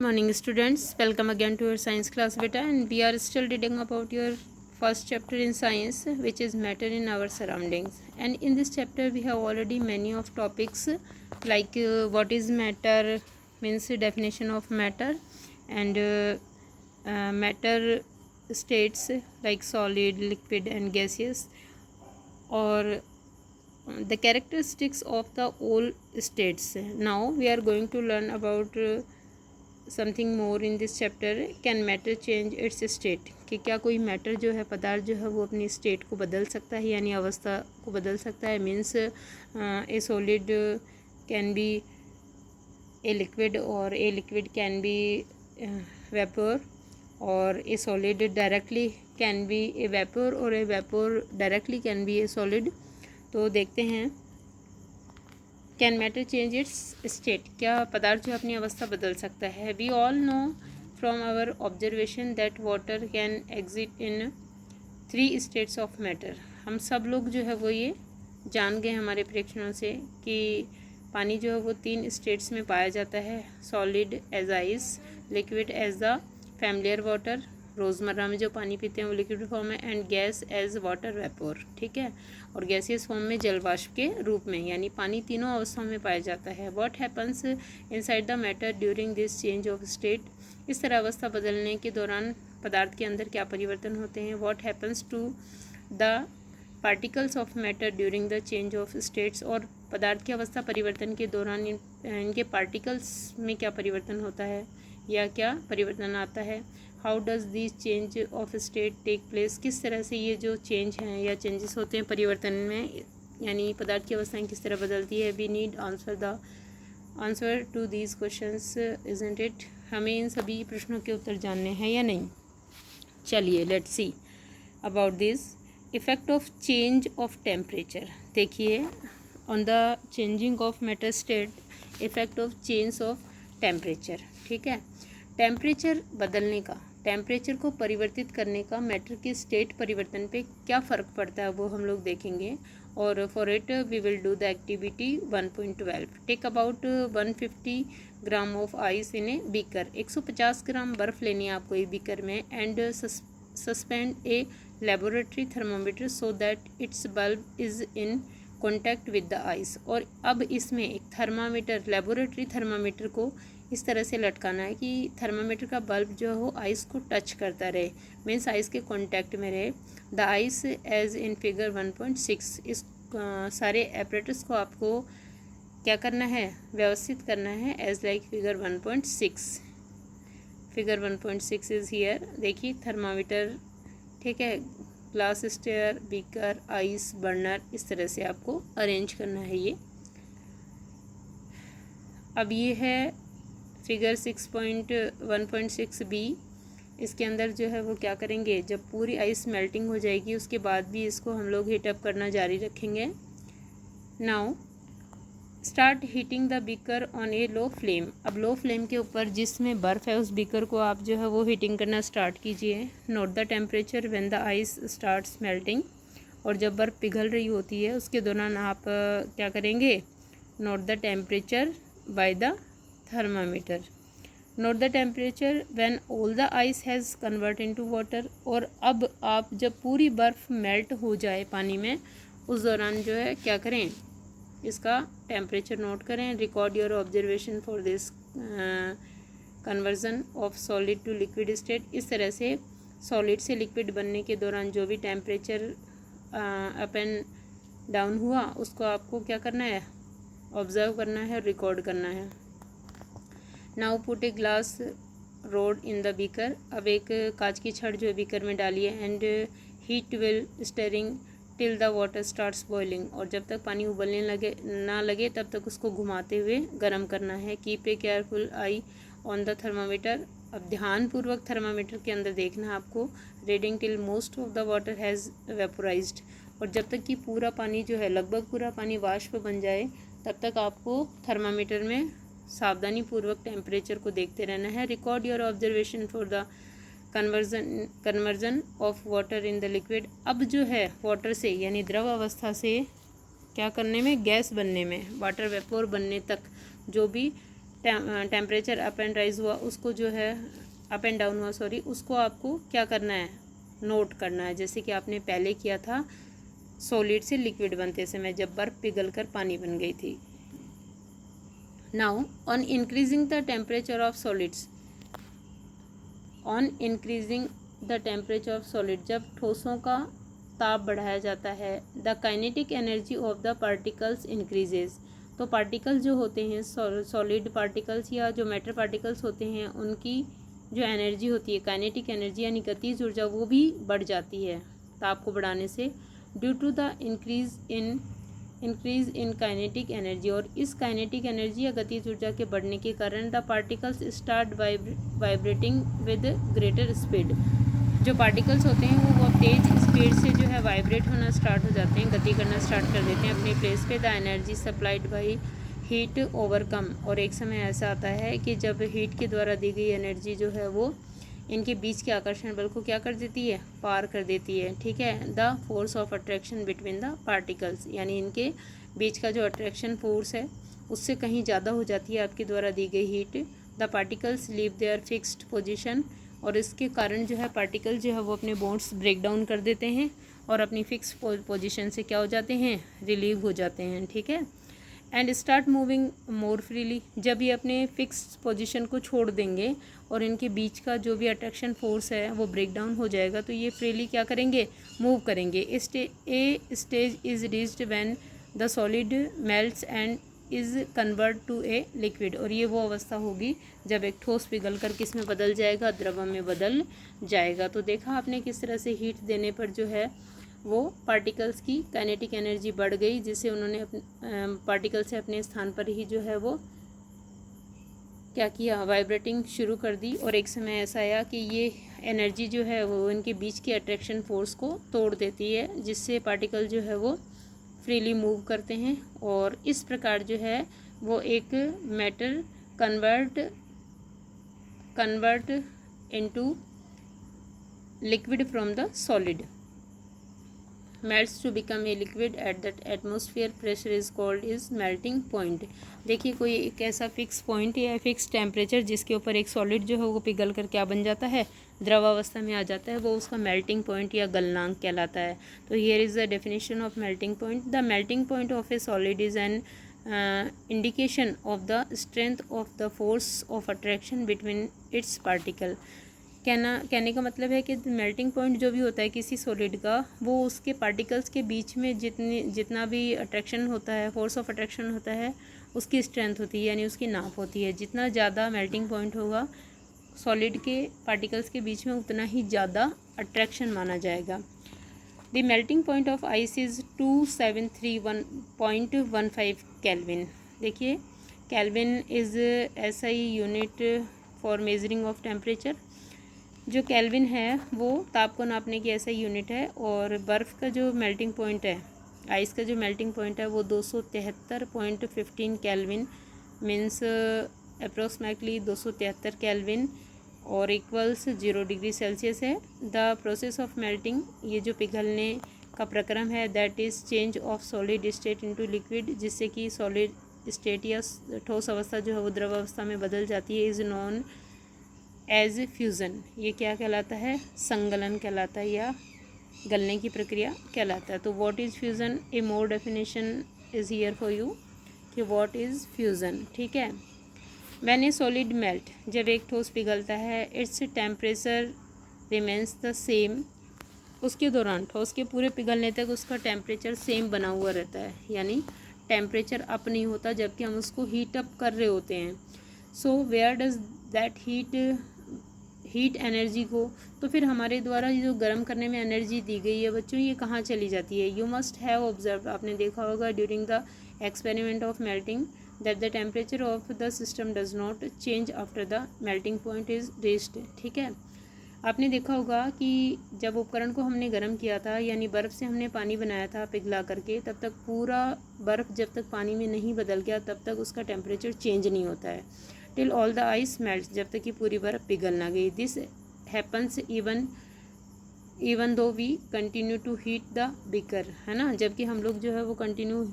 Morning students, welcome again to your science class beta, and we are still reading about your first chapter in science, which is matter in our surroundings. And in this chapter we have already many of topics like what is matter, means definition of matter, and matter states like solid, liquid and gaseous, or the characteristics of the all states. Now we are going to learn about something more in this chapter. Can matter change its state, कि क्या कोई matter जो है, पदार्थ जो है वो अपनी स्टेट को बदल सकता है, यानी अवस्था को बदल सकता है. Means a solid can be a liquid, और a liquid can be vapour, और a solid directly can be a vapour, और a vapour directly can be a solid. तो देखते हैं. Can matter change its state, क्या पदार्थ जो अपनी अवस्था बदल सकता है. We all know from our observation that water can exit in 3 states of matter. हम सब लोग जो है वो ये जान गए हमारे परीक्षणों से कि पानी जो है वो 3 स्टेट्स में पाया जाता है. Solid as ice, liquid as the familiar water, रोज़मर्रा में जो पानी पीते हैं वो लिक्विड फॉर्म में, and gas as water vapour. ठीक है, और गैसियस फॉर्म में जलवाष्प के रूप में, यानी पानी तीनों अवस्थाओं में पाया जाता है. What happens inside the matter during this change of state, इस तरह अवस्था बदलने के दौरान पदार्थ के अंदर क्या परिवर्तन होते हैं. What happens to the particles of matter during the change of states, और पदार्थ की अवस्था परिवर्तन के दौरान इनके पार्टिकल्स में क्या परिवर्तन होता है या क्या परिवर्तन आता है. How does this change of state take place, किस तरह से ये जो चेंज हैं या चेंजेस होते हैं परिवर्तन में, यानी पदार्थ की अवस्थाएं किस तरह बदलती है. We need answer to these questions isn't it, हमें इन सभी प्रश्नों के उत्तर जानने हैं या नहीं. चलिए let's see about this. Effect of change of temperature, देखिए on the changing of matter state, effect of change of temperature. ठीक है, टेम्परेचर बदलने का, टेम्परेचर को परिवर्तित करने का मैटर के स्टेट परिवर्तन पे क्या फ़र्क पड़ता है वो हम लोग देखेंगे. और for it we will do the activity 1.12. Take about 150 gram of ice in a beaker, 150 gram बर्फ़ लेनी है आपको एक बीकर में, and suspend a laboratory thermometer so that its bulb is in contact with the ice. और अब इसमें एक थर्मामीटर, लेबोरेटरी थर्मामीटर को इस तरह से लटकाना है कि थर्मामीटर का बल्ब जो है वो आइस को टच करता रहे, मीन्स आइस के कांटेक्ट में रहे. The ice as in figure 1.6, इस सारे एपरेटस को आपको क्या करना है, व्यवस्थित करना है as like figure 1.6. Figure 1.6 is here. देखिए थर्मामीटर, ठीक है, glass stirrer, beaker, ice, burner, इस तरह से आपको अरेंज करना है ये. अब ये है फिगर 6.1.6 बी. इसके अंदर जो है वो क्या करेंगे, जब पूरी आइस मेल्टिंग हो जाएगी उसके बाद भी इसको हम लोग हीटअप करना जारी रखेंगे. Now start heating the beaker on A low flame. अब लो फ्लेम के ऊपर जिसमें बर्फ़ है उस बीकर को आप जो है वो हीटिंग करना स्टार्ट कीजिए. Note the temperature when the ice starts melting, और जब बर्फ़ पिघल रही होती है उसके दौरान आप क्या करेंगे, note the temperature by the thermometer. Note the temperature when all the ice has convert into water, और अब आप जब पूरी बर्फ़ मेल्ट हो जाए पानी में उस दौरान जो है क्या करें, इसका टेम्परेचर नोट करें. Record your observation for this conversion of solid to liquid state. इस तरह से सॉलिड से लिक्विड बनने के दौरान जो भी टेम्परेचर अप एंड डाउन हुआ उसको आपको क्या करना है, ऑब्ज़र्व करना है, रिकॉर्ड करना है. Now put a glass rod in the beaker. अब एक कांच की छड़ जो है बीकर में डालिए, and heat will steering till the water starts boiling, और जब तक पानी उबलने लगे तब तक उसको घुमाते हुए गर्म करना है. Keep a careful eye on the thermometer. अब ध्यानपूर्वक थर्मामीटर के अंदर देखना है आपको. Reading till most of the water has vaporised, और जब तक कि पूरा पानी जो है, लगभग पूरा पानी वाष्प बन जाए तब तक आपको थर्मामीटर में सावधानी पूर्वक टेम्परेचर को देखते रहना है. Record your observation for the conversion of water in the liquid. अब जो है वाटर से यानी द्रव अवस्था से क्या करने में, गैस बनने में, वाटर वेपोर बनने तक जो भी टेम्परेचर अप एंड राइज हुआ उसको जो है अप एंड डाउन हुआ सॉरी, उसको आपको क्या करना है, नोट करना है, जैसे कि आपने पहले किया था सॉलिड से लिक्विड बनते समय जब बर्फ़ पिघल कर पानी बन गई थी। Now on increasing the temperature of solids, on increasing the temperature of solid, जब ठोसों का ताप बढ़ाया जाता है, the kinetic energy of the particles increases, तो पार्टिकल जो होते हैं सॉलिड पार्टिकल्स या जो मैटर पार्टिकल्स होते हैं उनकी जो एनर्जी होती है काइनेटिक एनर्जी यानी गतिज ऊर्जा वो भी बढ़ जाती है ताप को बढ़ाने से, due to the increase in kinetic energy, और इस काइनेटिक एनर्जी या गतिज ऊर्जा के बढ़ने के कारण the particles start vibrating with greater speed, जो पार्टिकल्स होते हैं वो बहुत तेज़ स्पीड से जो है वाइब्रेट होना स्टार्ट हो जाते हैं, गति करना स्टार्ट कर देते हैं अपनी प्लेस पे। The energy supplied by heat overcome, और एक समय ऐसा आता है कि जब हीट के द्वारा दी गई एनर्जी जो है वो इनके बीच के आकर्षण बल को क्या कर देती है, पार कर देती है, ठीक है। The force of attraction between the particles, यानी इनके बीच का जो अट्रैक्शन फोर्स है उससे कहीं ज़्यादा हो जाती है आपके द्वारा दी गई heat. The particles leave their fixed position, और इसके कारण जो है पार्टिकल जो है वो अपने बॉन्ड्स ब्रेक डाउन कर देते हैं और अपनी फिक्स पोजीशन से क्या हो जाते हैं, रिलीव हो जाते हैं, ठीक है। And start moving more freely, जब ये अपने फिक्स पोजीशन को छोड़ देंगे और इनके बीच का जो भी अट्रैक्शन फोर्स है वो ब्रेक डाउन हो जाएगा तो ये फ्रीली क्या करेंगे, मूव करेंगे। A stage is reached when the solid melts and is convert to a liquid, और ये वो अवस्था होगी जब एक ठोस पिघल कर किस में बदल जाएगा, द्रव में बदल जाएगा। तो देखा आपने किस तरह से हीट देने पर जो है वो पार्टिकल्स की काइनेटिक एनर्जी बढ़ गई, जिससे उन्होंने पार्टिकल से अपने स्थान पर ही जो है वो क्या किया, वाइब्रेटिंग शुरू कर दी। और एक समय ऐसा आया कि ये एनर्जी जो है वो इनके बीच के अट्रैक्शन फोर्स को तोड़ देती है, जिससे पार्टिकल जो है वो फ्रीली मूव करते हैं, और इस प्रकार जो है वो एक matter convert into liquid from the solid, melts to become a liquid at that atmosphere pressure is called is melting point। देखिए कोई एक ऐसा फिक्स पॉइंट या फिक्स टेम्परेचर जिसके ऊपर एक सॉलिड जो है वो पिघल कर क्या बन जाता है, द्रवावस्था में आ जाता है, वो उसका मेल्टिंग पॉइंट या गलनांक कहलाता है। तो here is the definition of melting point. The melting point of A solid is an indication of the strength of the force of attraction between its particle. कहने का मतलब है कि मेल्टिंग पॉइंट जो भी होता है किसी सॉलिड का, वो उसके पार्टिकल्स के बीच में जितना भी अट्रैक्शन होता है, फोर्स ऑफ अट्रैक्शन होता है, उसकी स्ट्रेंथ होती है, यानी उसकी नाप होती है। जितना ज़्यादा मेल्टिंग पॉइंट होगा सॉलिड के पार्टिकल्स के बीच में उतना ही ज़्यादा अट्रैक्शन माना जाएगा। The melting point of ice is 2731.15 kelvin. देखिए kelvin is SI unit for measuring of temperature. जो केल्विन है वो ताप को नापने की ऐसा यूनिट है, और बर्फ़ का जो मेल्टिंग पॉइंट है, आइस का जो मेल्टिंग पॉइंट है वो 273.15 केल्विन मीन्स अप्रोक्सीमेटली 273 केल्विन और इक्वल्स 0 डिग्री सेल्सियस है। द प्रोसेस ऑफ मेल्टिंग, ये जो पिघलने का प्रक्रम है, that is change of solid state into liquid, जिससे कि सॉलिड स्टेट या ठोस अवस्था जो है वो द्रव अवस्था में बदल जाती है, इज़ नॉन एज फ्यूज़न। ये क्या कहलाता है, संगलन कहलाता है या गलने की प्रक्रिया कहलाता है। तो what is fusion, A more definition is here for you कि व्हाट इज़ फ्यूज़न, ठीक है। व्हेन ए सॉलिड मेल्ट, जब एक ठोस पिघलता है, its temperature remains the same, उसके दौरान ठोस के पूरे पिघलने तक उसका टेम्परेचर सेम बना हुआ रहता है, यानी टेम्परेचर अप नहीं होता जबकि हम उसको हीट अप कर रहे होते हैं। So where does that heat energy को, तो फिर हमारे द्वारा जो गर्म करने में एनर्जी दी गई है बच्चों, ये कहाँ चली जाती है। यू मस्ट हैव ऑब्जर्व, आपने देखा होगा during the experiment of melting that the temperature of the system does not change after the melting point is reached, ठीक है। आपने देखा होगा कि जब उपकरण को हमने गर्म किया था, यानी बर्फ़ से हमने पानी बनाया था पिघला करके, तब तक पूरा बर्फ़ जब तक पानी में नहीं बदल गया तब तक उसका टेम्परेचर चेंज नहीं होता है, till all the ice melt, जब तक कि पूरी बर्फ़ पिघल ना गई। This happens even though we continue to heat the beaker, है ना, जबकि हम लोग जो है वो कंटिन्यू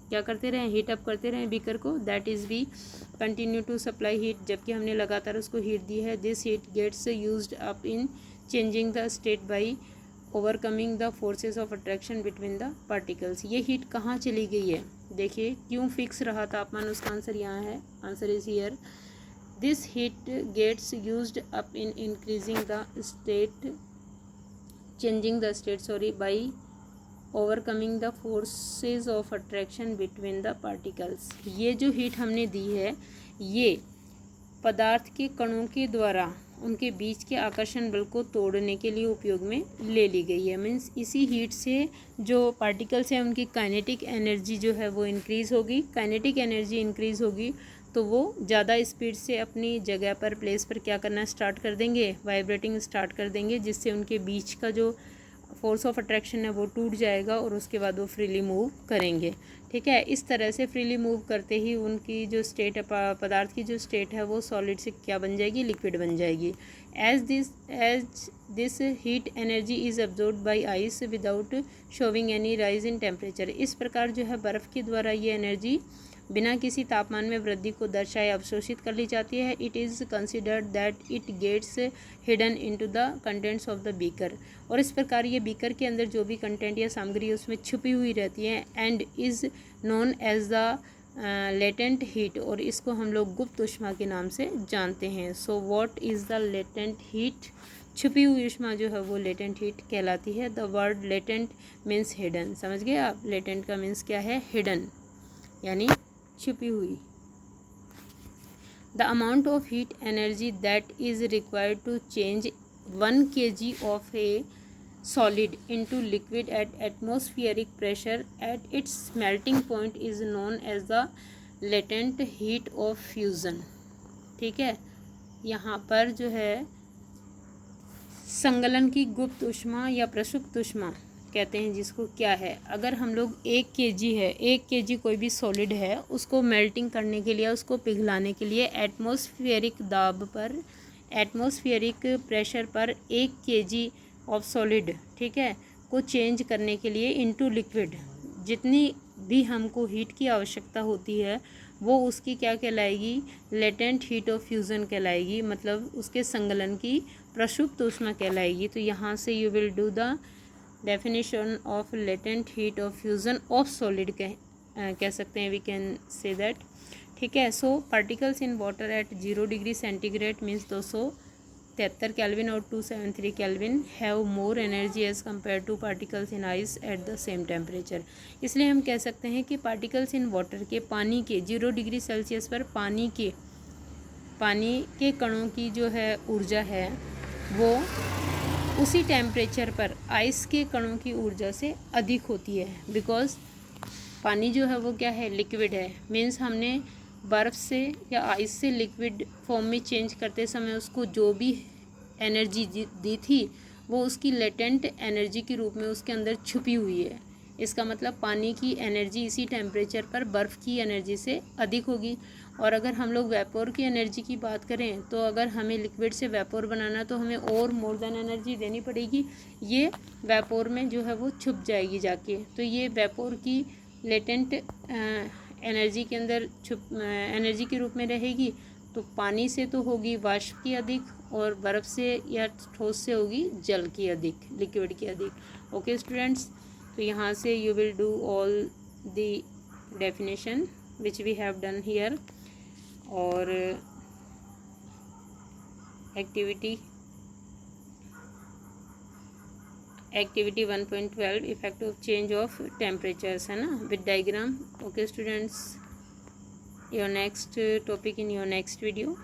क्या करते रहें, हीट अप करते रहें बीकर को, that is we continue to supply heat, जबकि हमने लगातार उसको हीट दी है। This heat gets used up in changing the state by overcoming the forces of attraction between the particles. ये हीट कहाँ चली गई है, देखिए क्यों फिक्स रहा तापमान, उसका आंसर यहाँ है, answer is here. This heat gets used up in increasing the state changing the state by overcoming the forces of attraction between the particles. ये जो हीट हमने दी है ये पदार्थ के कणों के द्वारा उनके बीच के आकर्षण बल को तोड़ने के लिए उपयोग में ले ली गई है। मीन्स इसी हीट से जो पार्टिकल्स हैं उनकी काइनेटिक एनर्जी जो है वो इंक्रीज़ होगी। काइनेटिक एनर्जी इंक्रीज़ होगी तो वो ज़्यादा स्पीड से अपनी जगह पर, प्लेस पर क्या करना स्टार्ट कर देंगे, वाइब्रेटिंग स्टार्ट कर देंगे, जिससे उनके बीच का जो फोर्स ऑफ अट्रैक्शन है वो टूट जाएगा और उसके बाद वो फ्रीली मूव करेंगे। ठीक है, इस तरह से फ्रीली मूव करते ही उनकी जो स्टेट है, पदार्थ की जो स्टेट है वो सॉलिड से क्या बन जाएगी, लिक्विड बन जाएगी। As this heat energy is absorbed by ice without showing any rise in temperature. इस प्रकार जो है बर्फ़ के द्वारा ये एनर्जी बिना किसी तापमान में वृद्धि को दर्शाए अवशोषित कर ली जाती है। It is considered that it gets hidden into the contents of the beaker. और इस प्रकार ये बीकर के अंदर जो भी कंटेंट या सामग्री उसमें छुपी हुई रहती है, and is known as the latent heat, और इसको हम लोग गुप्त ऊष्मा के नाम से जानते हैं। So what is the latent heat, छुपी हुई ऊष्मा जो है वो लेटेंट हीट कहलाती है। The word latent means hidden, समझ गए आप, लेटेंट का मीन्स क्या है, हिडन, यानी छुपी हुई। The amount of heat energy that is required to change 1 kg of a solid into liquid at atmospheric pressure at its melting point is known as the latent heat of fusion। ठीक है, यहाँ पर जो है संगलन की गुप्त ऊष्मा या प्रसुप्त ऊष्मा कहते हैं जिसको, क्या है, अगर हम लोग 1 kg है, 1 kg कोई भी सॉलिड है, उसको मेल्टिंग करने के लिए, उसको पिघलाने के लिए एटमॉस्फेरिक दाब पर, एटमॉस्फेरिक प्रेशर पर 1 kg ऑफ सॉलिड, ठीक है, को चेंज करने के लिए इनटू लिक्विड जितनी भी हमको हीट की आवश्यकता होती है वो उसकी क्या कहलाएगी, लेटेंट हीट ऑफ फ्यूज़न कहलाएगी, मतलब उसके संगलन की प्रसुप्त ऊष्मा कहलाएगी। तो यहाँ से you will do the definition of latent heat of fusion of solid कह सकते हैं, वी कैन से दैट। ठीक है, so particles in water at 0 degree centigrade means 273 kelvin और 273 kelvin have more energy as compare to particles in ice at the same temperature. इसलिए हम कह सकते हैं कि पार्टिकल्स इन वाटर के, पानी के 0 डिग्री सेल्सियस पर पानी के कणों की जो है ऊर्जा है वो उसी टेम्परेचर पर आइस के कणों की ऊर्जा से अधिक होती है, बिकॉज पानी जो है वो क्या है, लिक्विड है। मीन्स हमने बर्फ़ से या आइस से लिक्विड फॉर्म में चेंज करते समय उसको जो भी एनर्जी दी थी वो उसकी लेटेंट एनर्जी के रूप में उसके अंदर छुपी हुई है। इसका मतलब पानी की एनर्जी इसी टेम्परेचर पर बर्फ़ की एनर्जी से अधिक होगी। और अगर हम लोग वेपोर की एनर्जी की बात करें तो अगर हमें लिक्विड से वेपोर बनाना तो हमें और मोर देन एनर्जी देनी पड़ेगी, ये वेपोर में जो है वो छुप जाएगी जाके। तो ये वेपोर की लेटेंट एनर्जी के अंदर एनर्जी के रूप में रहेगी। तो पानी से तो होगी वाष्प की अधिक, और बर्फ़ से या ठोस से होगी जल की अधिक, लिक्विड की अधिक। ओके स्टूडेंट्स, तो यहाँ से you will do all the definition which we have done here. और activity 1.12 effect of change of temperatures है ना, with diagram. Okay students, your next topic in your next video.